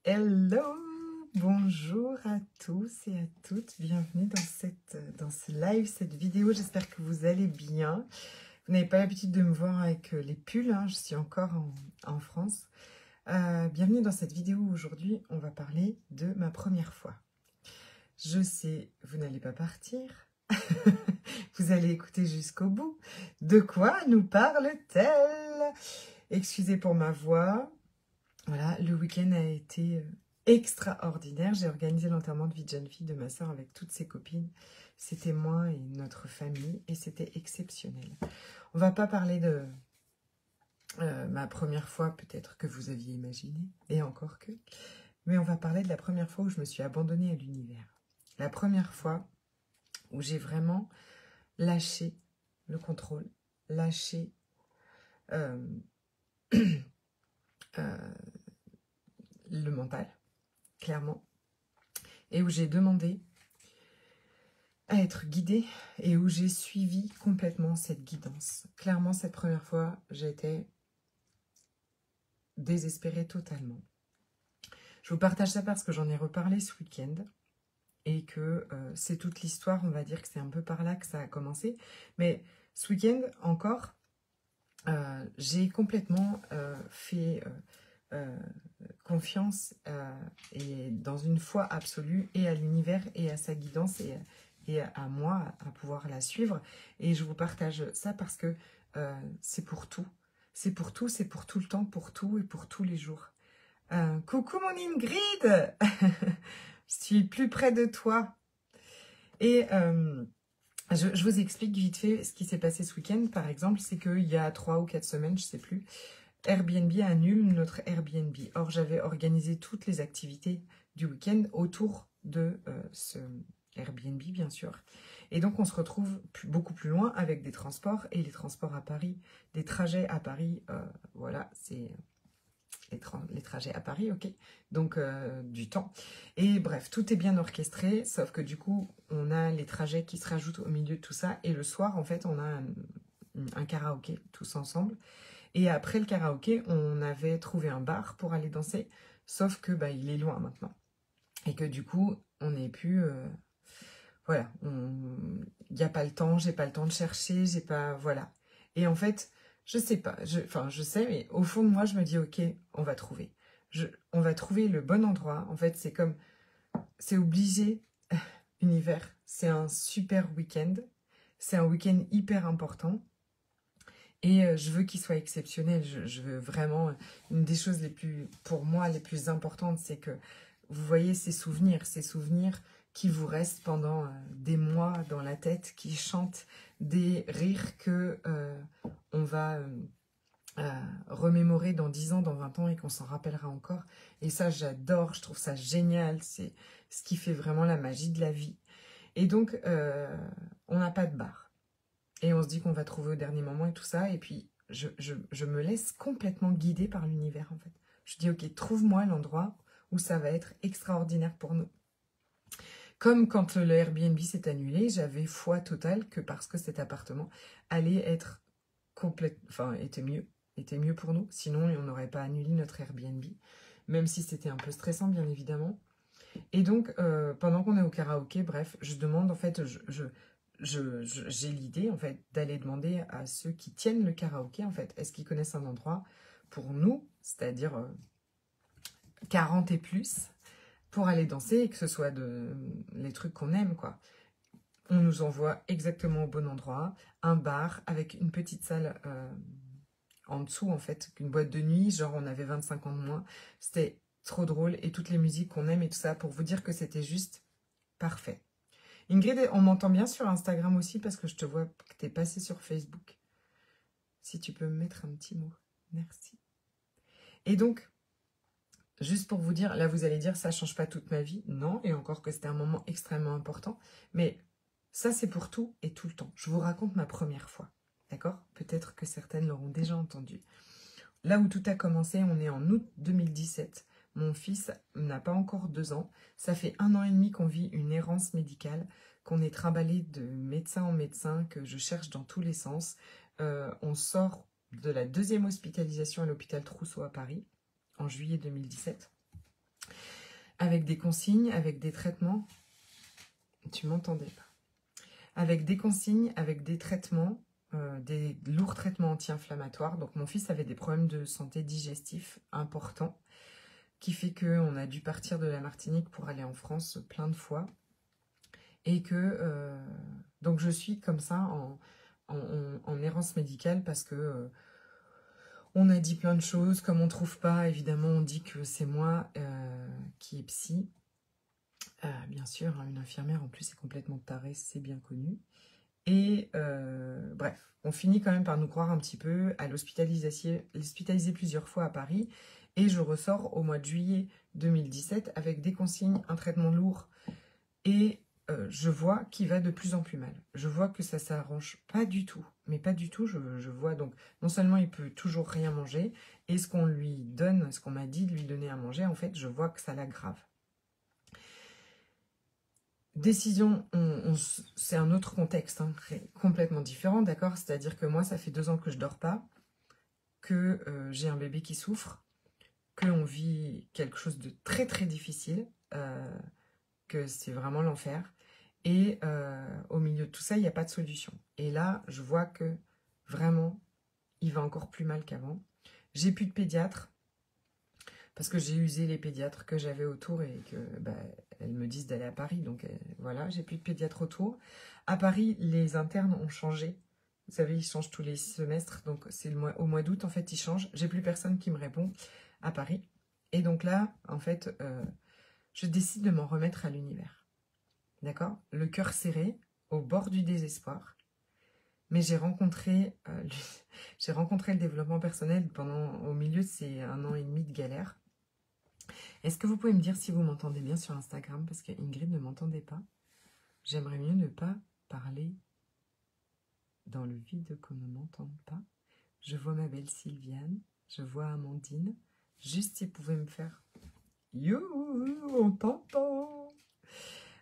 Hello, bonjour à tous et à toutes, bienvenue dans ce live, cette vidéo, j'espère que vous allez bien. Vous n'avez pas l'habitude de me voir avec les pulls, hein, je suis encore en France. Bienvenue dans cette vidéo où aujourd'hui on va parler de ma première fois. Je sais, vous n'allez pas partir, vous allez écouter jusqu'au bout. De quoi nous parle-t-elle? Excusez pour ma voix. Voilà, le week-end a été extraordinaire. J'ai organisé l'enterrement de vie de jeune fille de ma soeur avec toutes ses copines. C'était moi et notre famille et c'était exceptionnel. On va pas parler de ma première fois, peut-être que vous aviez imaginé, et encore que, mais on va parler de la première fois où je me suis abandonnée à l'univers. La première fois où j'ai vraiment lâché le contrôle, lâché le mental, clairement, et où j'ai demandé à être guidée et où j'ai suivi complètement cette guidance. Clairement, cette première fois, j'étais désespérée totalement. Je vous partage ça parce que j'en ai reparlé ce week-end et que c'est toute l'histoire, on va dire que c'est un peu par là que ça a commencé. Mais ce week-end encore, j'ai complètement fait confiance et dans une foi absolue et à l'univers et à sa guidance et à moi à pouvoir la suivre. Et je vous partage ça parce que c'est pour tout. C'est pour tout, c'est pour tout le temps, pour tout et pour tous les jours. Coucou mon Ingrid. Je suis plus près de toi. Et je vous explique vite fait ce qui s'est passé ce week-end. Par exemple, c'est qu'il y a 3 ou 4 semaines, je ne sais plus, Airbnb annule notre Airbnb. Or, j'avais organisé toutes les activités du week-end autour de ce Airbnb, bien sûr. Et donc, on se retrouve beaucoup plus loin avec des transports. Et les transports à Paris, des trajets à Paris, voilà, c'est les trajets à Paris, ok. Donc, du temps. Et bref, tout est bien orchestré, sauf que du coup, on a les trajets qui se rajoutent au milieu de tout ça. Et le soir, en fait, on a un karaoké tous ensemble. Et après le karaoké, on avait trouvé un bar pour aller danser, sauf que bah, il est loin maintenant. Et que du coup, on n'est plus... voilà, il n'y a pas le temps, j'ai pas le temps de chercher, j'ai pas... Voilà. Et en fait, je sais pas, enfin je sais, mais au fond de moi, je me dis, ok, on va trouver. On va trouver le bon endroit. En fait, c'est comme... C'est obligé, univers. C'est un super week-end. C'est un week-end hyper important. Et je veux qu'il soit exceptionnel. Je veux vraiment... Une des choses les plus, pour moi, les plus importantes, c'est que vous voyez ces souvenirs qui vous restent pendant des mois dans la tête, qui chantent des rires que on va remémorer dans 10 ans, dans 20 ans et qu'on s'en rappellera encore. Et ça, j'adore, je trouve ça génial. C'est ce qui fait vraiment la magie de la vie. Et donc, on n'a pas de bar. Et on se dit qu'on va trouver au dernier moment et tout ça. Et puis, je me laisse complètement guider par l'univers, en fait. Je dis, ok, trouve-moi l'endroit où ça va être extraordinaire pour nous. Comme quand le Airbnb s'est annulé, j'avais foi totale que parce que cet appartement allait être était mieux pour nous. Sinon, on n'aurait pas annulé notre Airbnb. Même si c'était un peu stressant, bien évidemment. Et donc, pendant qu'on est au karaoké, bref, je demande, en fait, j'ai l'idée, en fait, d'aller demander à ceux qui tiennent le karaoké, en fait, est-ce qu'ils connaissent un endroit pour nous, c'est-à-dire 40 et plus, pour aller danser et que ce soit les trucs qu'on aime, quoi. On nous envoie exactement au bon endroit, un bar avec une petite salle en dessous, en fait, une boîte de nuit, genre on avait 25 ans de moins. C'était trop drôle et toutes les musiques qu'on aime et tout ça, pour vous dire que c'était juste parfait. Ingrid, on m'entend bien sur Instagram aussi parce que je te vois que tu es passé sur Facebook. Si tu peux me mettre un petit mot. Merci. Et donc, juste pour vous dire, là vous allez dire, ça ne change pas toute ma vie. Non, et encore que c'était un moment extrêmement important. Mais ça, c'est pour tout et tout le temps. Je vous raconte ma première fois. D'accord? Peut-être que certaines l'auront déjà entendu. Là où tout a commencé, on est en août 2017. Mon fils n'a pas encore 2 ans. Ça fait 1 an et demi qu'on vit une errance médicale, qu'on est trimballé de médecin en médecin, que je cherche dans tous les sens. On sort de la 2e hospitalisation à l'hôpital Trousseau à Paris, en juillet 2017. avec des consignes, avec des traitements. Tu m'entendais pas. Avec des consignes, avec des traitements, des lourds traitements anti-inflammatoires. Donc mon fils avait des problèmes de santé digestif importants, qui fait qu'on a dû partir de la Martinique pour aller en France plein de fois. Et que donc je suis comme ça en errance médicale parce que on a dit plein de choses. Comme on ne trouve pas, évidemment, on dit que c'est moi qui est psy. Bien sûr, hein, une infirmière en plus est complètement tarée, c'est bien connu. Et bref, on finit quand même par nous croire un petit peu, à l'hospitaliser plusieurs fois à Paris. Et je ressors au mois de juillet 2017 avec des consignes, un traitement lourd. Et je vois qu'il va de plus en plus mal. Je vois que ça ne s'arrange pas du tout. Mais pas du tout, je vois donc, non seulement il peut toujours rien manger, et ce qu'on lui donne, ce qu'on m'a dit de lui donner à manger, en fait, je vois que ça l'aggrave. Décision, c'est un autre contexte, hein, complètement différent, d'accord? C'est-à-dire que moi, ça fait 2 ans que je dors pas, que j'ai un bébé qui souffre, qu'on vit quelque chose de très très difficile, que c'est vraiment l'enfer. Et au milieu de tout ça, il n'y a pas de solution. Et là, je vois que vraiment, il va encore plus mal qu'avant. J'ai plus de pédiatre, parce que j'ai usé les pédiatres que j'avais autour et que elles me disent d'aller à Paris. Donc voilà, j'ai plus de pédiatre autour. À Paris, les internes ont changé. Vous savez, ils changent tous les semestres. Donc c'est au mois d'août, en fait, ils changent. J'ai plus personne qui me répond à Paris. Et donc là, en fait, je décide de m'en remettre à l'univers. D'accord? Le cœur serré, au bord du désespoir. Mais j'ai rencontré le développement personnel au milieu de ces 1 an et demi de galère. Est-ce que vous pouvez me dire si vous m'entendez bien sur Instagram? Parce que Ingrid ne m'entendait pas. J'aimerais mieux ne pas parler dans le vide qu'on ne m'entende pas. Je vois ma belle Sylviane. Je vois Amandine. Juste si vous pouvez me faire... You, on t'entend.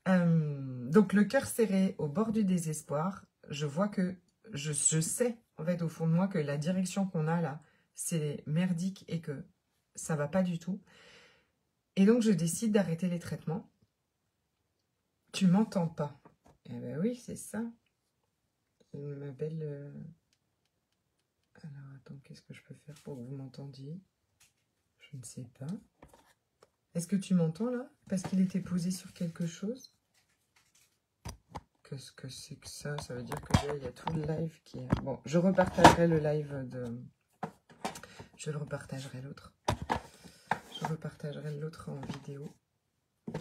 Donc le cœur serré au bord du désespoir. Je vois que... Je sais, en fait, au fond de moi, que la direction qu'on a là, c'est merdique et que ça va pas du tout. Et donc, je décide d'arrêter les traitements. Tu m'entends pas? Eh ben oui, c'est ça. Ma belle... Alors, attends, qu'est-ce que je peux faire pour que vous m'entendiez? Je ne sais pas. Est-ce que tu m'entends, là? Parce qu'il était posé sur quelque chose? Qu'est-ce que c'est que ça? Ça veut dire que là, il y a tout le live qui est... Bon, je repartagerai le live de... Je le repartagerai l'autre. Je repartagerai l'autre en vidéo.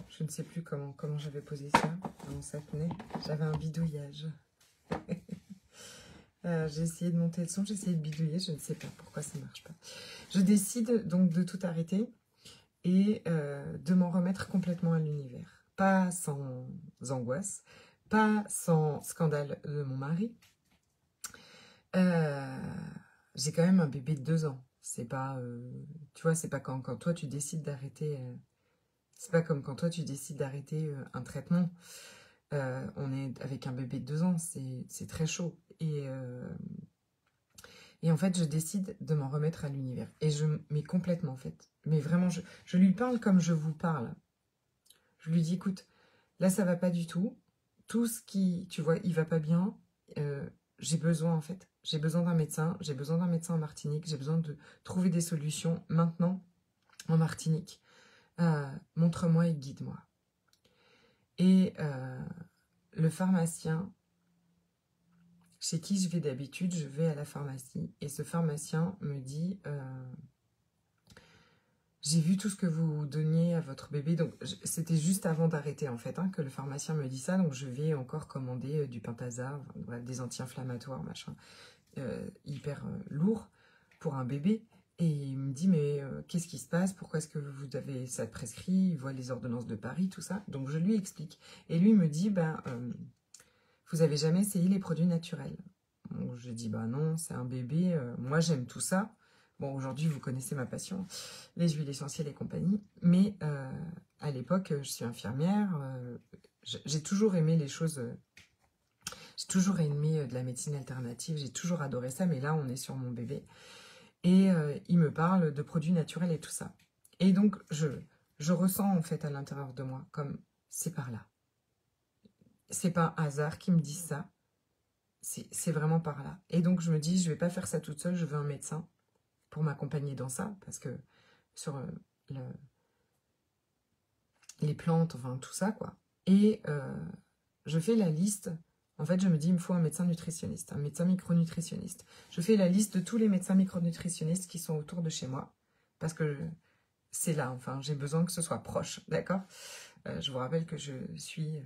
Je ne sais plus comment j'avais posé ça. Comment ça tenait. J'avais un bidouillage. J'ai essayé de monter le son, j'ai essayé de bidouiller. Je ne sais pas pourquoi ça ne marche pas. Je décide donc de tout arrêter et de m'en remettre complètement à l'univers. Pas sans angoisse, pas sans scandale de mon mari. J'ai quand même un bébé de 2 ans. C'est pas, tu vois, c'est pas quand toi tu décides d'arrêter. C'est pas comme quand toi tu décides d'arrêter un traitement. On est avec un bébé de 2 ans, c'est très chaud. Et en fait, je décide de m'en remettre à l'univers. Mais complètement, en fait. Mais vraiment, je lui parle comme je vous parle. Je lui dis, écoute, là, ça va pas du tout. Tout ce qui, tu vois, il va pas bien. J'ai besoin, en fait. J'ai besoin d'un médecin. J'ai besoin d'un médecin en Martinique. J'ai besoin de trouver des solutions maintenant en Martinique. Montre-moi et guide-moi. Et le pharmacien, chez qui je vais d'habitude, je vais à la pharmacie. Et ce pharmacien me dit, j'ai vu tout ce que vous donniez à votre bébé. Donc, c'était juste avant d'arrêter, en fait, hein, que le pharmacien me dit ça. Donc, je vais encore commander du Pentasa, des anti-inflammatoires, machin, hyper lourd pour un bébé. Et il me dit, mais qu'est-ce qui se passe? Pourquoi est-ce que vous avez ça prescrit? Il voit les ordonnances de Paris, tout ça. Donc, je lui explique. Et lui me dit, vous avez jamais essayé les produits naturels? Donc, je dis, non, c'est un bébé. Moi, j'aime tout ça. Bon, aujourd'hui, vous connaissez ma passion, les huiles essentielles et compagnie. Mais à l'époque, je suis infirmière. J'ai toujours aimé les choses... j'ai toujours aimé de la médecine alternative. J'ai toujours adoré ça. Mais là, on est sur mon bébé. Et il me parle de produits naturels et tout ça. Et donc, je ressens en fait à l'intérieur de moi comme c'est par là. C'est pas un hasard qui me dit ça, c'est vraiment par là. Et donc je me dis, je vais pas faire ça toute seule, je veux un médecin pour m'accompagner dans ça, parce que sur les plantes, enfin tout ça quoi. Et je fais la liste. En fait, je me dis, il me faut un médecin nutritionniste, un médecin micronutritionniste. Je fais la liste de tous les médecins micronutritionnistes qui sont autour de chez moi, parce que c'est là, enfin, j'ai besoin que ce soit proche, d'accord? Je vous rappelle que je suis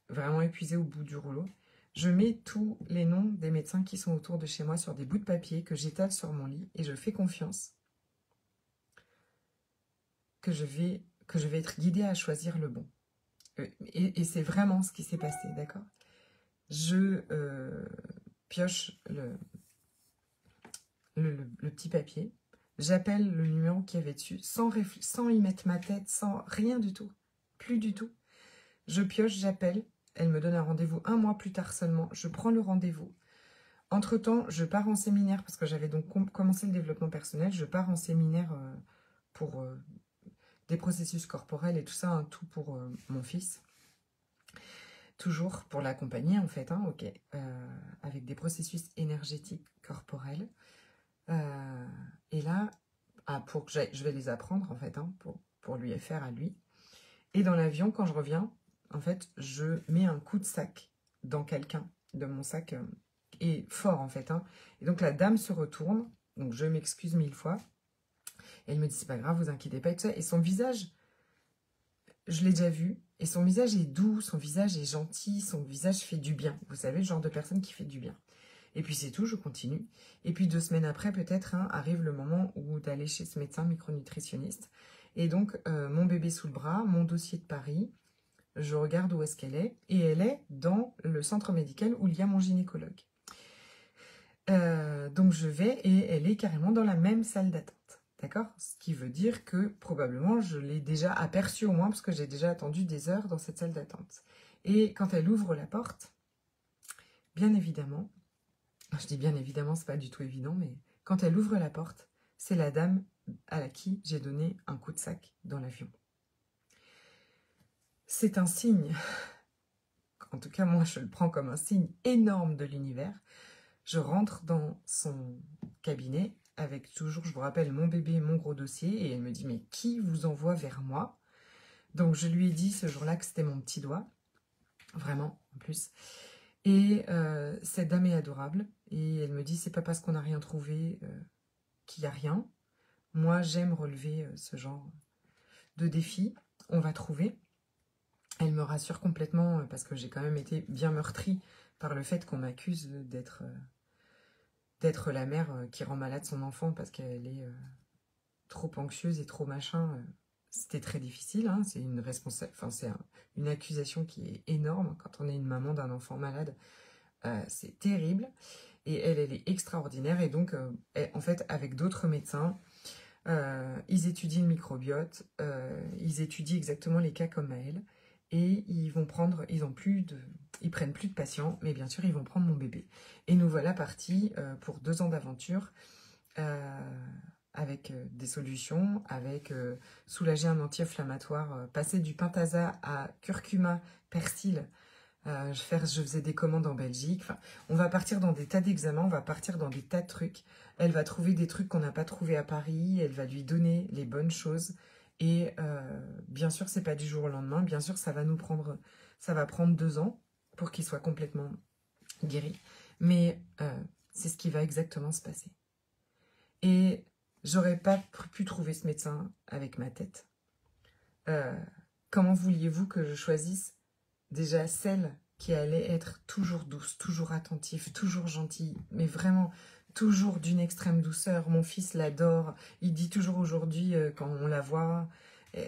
vraiment épuisée au bout du rouleau. Je mets tous les noms des médecins qui sont autour de chez moi sur des bouts de papier que j'étale sur mon lit et je fais confiance que je vais être guidée à choisir le bon. Et c'est vraiment ce qui s'est passé, d'accord? Je pioche le petit papier, j'appelle le numéro qu'il y avait dessus, sans y mettre ma tête, sans rien du tout, plus du tout. Je pioche, j'appelle, elle me donne un rendez-vous 1 mois plus tard seulement, je prends le rendez-vous. Entre-temps, je pars en séminaire, parce que j'avais donc commencé le développement personnel, je pars en séminaire pour des processus corporels et tout ça, hein, tout pour mon fils. Toujours pour l'accompagner en fait, hein, ok, avec des processus énergétiques corporels. Et là, pour que je vais les apprendre en fait, hein, pour lui faire à lui. Et dans l'avion, quand je reviens, en fait, je mets un coup de sac dans quelqu'un, de mon sac, et fort en fait. Hein. Et donc la dame se retourne, donc je m'excuse 1000 fois. Elle me dit, c'est pas grave, vous inquiétez pas et tout ça. Et son visage, je l'ai déjà vu, et son visage est doux, son visage est gentil, son visage fait du bien. Vous savez, le genre de personne qui fait du bien. Et puis c'est tout, je continue. Et puis 2 semaines après, peut-être, hein, arrive le moment où d'aller chez ce médecin micronutritionniste. Et donc, mon bébé sous le bras, mon dossier de Paris, je regarde où est-ce qu'elle est. Et elle est dans le centre médical où il y a mon gynécologue. Donc je vais et elle est carrément dans la même salle d'attente. D'accord? Ce qui veut dire que probablement je l'ai déjà aperçue au moins parce que j'ai déjà attendu des heures dans cette salle d'attente. Et quand elle ouvre la porte, bien évidemment, je dis bien évidemment, c'est pas du tout évident, mais quand elle ouvre la porte, c'est la dame à qui j'ai donné un coup de sac dans l'avion. C'est un signe, en tout cas moi je le prends comme un signe énorme de l'univers. Je rentre dans son cabinet avec toujours, je vous rappelle, mon bébé, mon gros dossier, et elle me dit, mais qui vous envoie vers moi? Donc je lui ai dit ce jour-là que c'était mon petit doigt, vraiment, en plus. Et cette dame est adorable, et elle me dit, c'est pas parce qu'on n'a rien trouvé qu'il n'y a rien. Moi, j'aime relever ce genre de défi, on va trouver. Elle me rassure complètement, parce que j'ai quand même été bien meurtrie par le fait qu'on m'accuse d'être la mère qui rend malade son enfant parce qu'elle est trop anxieuse et trop machin. C'était très difficile, hein, c'est une une accusation qui est énorme quand on est une maman d'un enfant malade. C'est terrible. Et elle est extraordinaire. Et donc, en fait, avec d'autres médecins, ils étudient le microbiote, ils étudient exactement les cas comme à elle. Et ils prennent plus de patients, mais bien sûr, ils vont prendre mon bébé. Et nous voilà partis pour 2 ans d'aventure avec des solutions, avec soulager un anti-inflammatoire, passer du pentasa à curcuma, persil. Je faisais des commandes en Belgique. Enfin, on va partir dans des tas d'examens, on va partir dans des tas de trucs. Elle va trouver des trucs qu'on n'a pas trouvés à Paris, elle va lui donner les bonnes choses. Et bien sûr, c'est pas du jour au lendemain. Bien sûr, ça va prendre 2 ans pour qu'il soit complètement guéri. Mais c'est ce qui va exactement se passer. Et j'aurais pas pu trouver ce médecin avec ma tête. Comment vouliez-vous que je choisisse déjà celle qui allait être toujours douce, toujours attentive, toujours gentille, mais vraiment toujours d'une extrême douceur. Mon fils l'adore. Il dit toujours aujourd'hui, quand on la voit,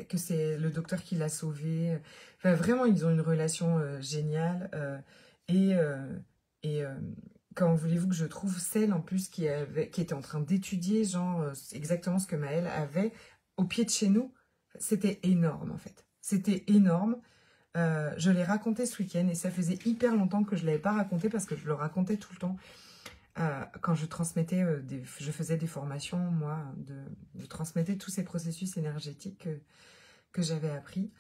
que c'est le docteur qui l'a sauvée. Enfin, vraiment, ils ont une relation géniale. Et comment voulez-vous que je trouve celle, en plus, qui était en train d'étudier, genre, exactement ce que Maëlle avait au pied de chez nous. C'était énorme, en fait. C'était énorme. Je l'ai raconté ce week-end et ça faisait hyper longtemps que je ne l'avais pas raconté parce que je le racontais tout le temps. Quand je transmettais, je faisais des formations, moi, je transmettais tous ces processus énergétiques que j'avais appris.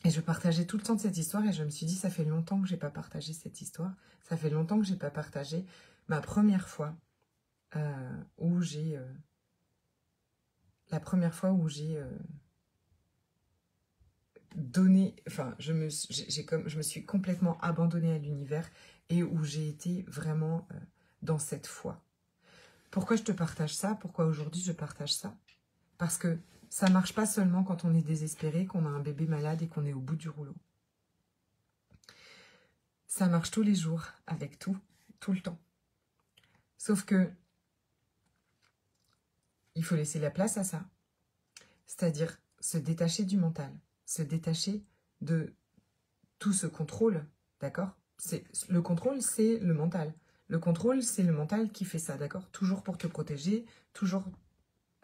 Et je partageais tout le temps de cette histoire et je me suis dit, ça fait longtemps que j'ai pas partagé cette histoire. Ça fait longtemps que j'ai pas partagé ma première fois où j'ai... la première fois où j'ai donné... Enfin, je me suis complètement abandonnée à l'univers et où j'ai été vraiment dans cette foi. Pourquoi je te partage ça? Pourquoi aujourd'hui je partage ça? Parce que ça ne marche pas seulement quand on est désespéré, qu'on a un bébé malade et qu'on est au bout du rouleau. Ça marche tous les jours, avec tout le temps. Sauf que il faut laisser la place à ça. C'est-à-dire se détacher du mental, se détacher de tout ce contrôle, d'accord? Le contrôle, c'est le mental. Le contrôle, c'est le mental qui fait ça, d'accord? Toujours pour te protéger,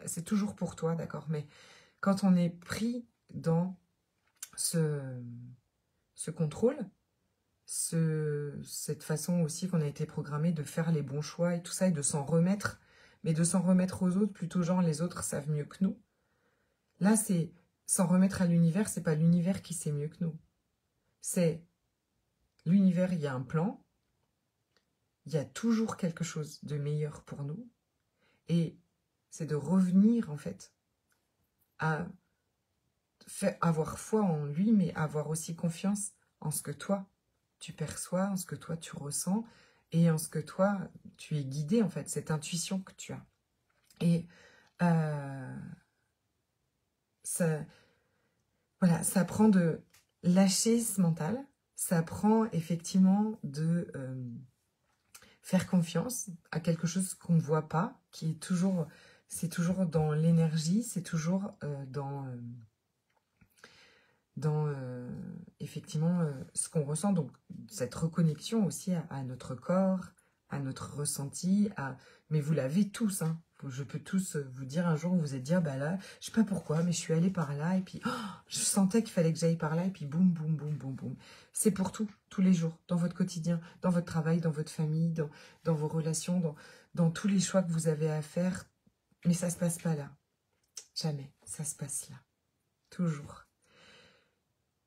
c'est toujours pour toi, d'accord? Mais quand on est pris dans ce contrôle, cette façon aussi qu'on a été programmé de faire les bons choix et tout ça, et de s'en remettre, mais de s'en remettre aux autres, plutôt genre les autres savent mieux que nous. Là, c'est s'en remettre à l'univers, c'est pas l'univers qui sait mieux que nous. C'est l'univers, il y a un plan, il y a toujours quelque chose de meilleur pour nous, et c'est de revenir en fait à avoir foi en lui, mais avoir aussi confiance en ce que toi, tu perçois, en ce que toi, tu ressens, et en ce que toi, tu es guidé, en fait, cette intuition que tu as. Et voilà, ça prend de lâcher ce mental, ça prend effectivement de faire confiance à quelque chose qu'on ne voit pas, qui est toujours, c'est toujours dans l'énergie, c'est toujours dans effectivement ce qu'on ressent, donc cette reconnexion aussi à notre corps, à notre ressenti, mais vous l'avez tous, hein. Je peux tous vous dire un jour, vous vous êtes dit, bah là, je sais pas pourquoi, mais je suis allée par là, et puis je sentais qu'il fallait que j'aille par là, et puis boum, boum, boum, boum, boum. C'est pour tout, tous les jours, dans votre quotidien, dans votre travail, dans votre famille, dans vos relations, dans tous les choix que vous avez à faire, mais ça se passe pas là. Jamais, ça se passe là. Toujours.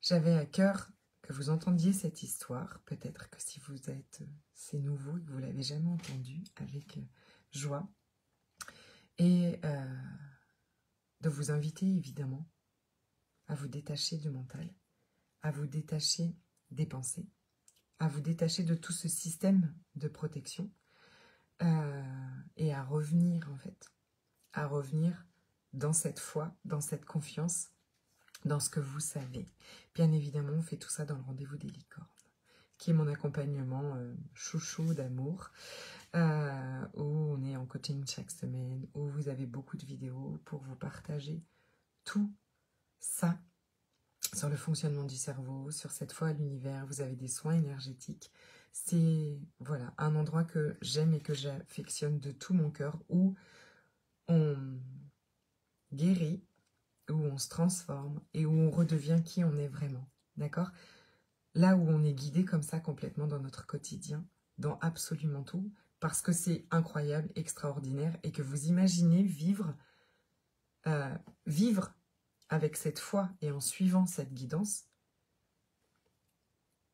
J'avais à cœur que vous entendiez cette histoire. Peut-être que si vous êtes, c'est nouveau et que vous ne l'avez jamais entendu, avec joie. Et de vous inviter évidemment à vous détacher du mental, à vous détacher des pensées, à vous détacher de tout ce système de protection et à revenir en fait, à revenir dans cette foi, dans cette confiance, dans ce que vous savez. Bien évidemment, on fait tout ça dans le rendez-vous des licornes, qui est mon accompagnement chouchou d'amour, où on est en coaching chaque semaine, où vous avez beaucoup de vidéos pour vous partager tout ça sur le fonctionnement du cerveau, sur cette foi à l'univers. Vous avez des soins énergétiques. C'est voilà, un endroit que j'aime et que j'affectionne de tout mon cœur, où on guérit, où on se transforme et où on redevient qui on est vraiment, d'accord? Là où on est guidé comme ça complètement dans notre quotidien, dans absolument tout, parce que c'est incroyable, extraordinaire, et que vous imaginez vivre avec cette foi et en suivant cette guidance,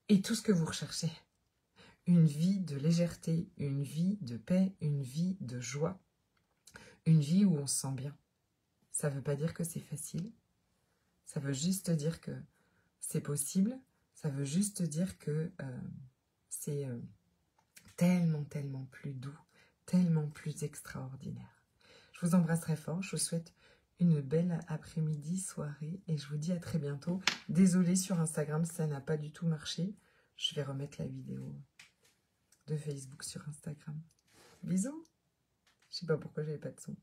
et tout ce que vous recherchez. Une vie de légèreté, une vie de paix, une vie de joie, une vie où on se sent bien. Ça ne veut pas dire que c'est facile, ça veut juste dire que c'est possible, ça veut juste dire que c'est tellement, tellement plus doux, tellement plus extraordinaire. Je vous embrasse très fort, je vous souhaite une belle après-midi, soirée, et je vous dis à très bientôt. Désolée sur Instagram, ça n'a pas du tout marché. Je vais remettre la vidéo de Facebook sur Instagram. Bisous. Je sais pas pourquoi j'avais pas de son.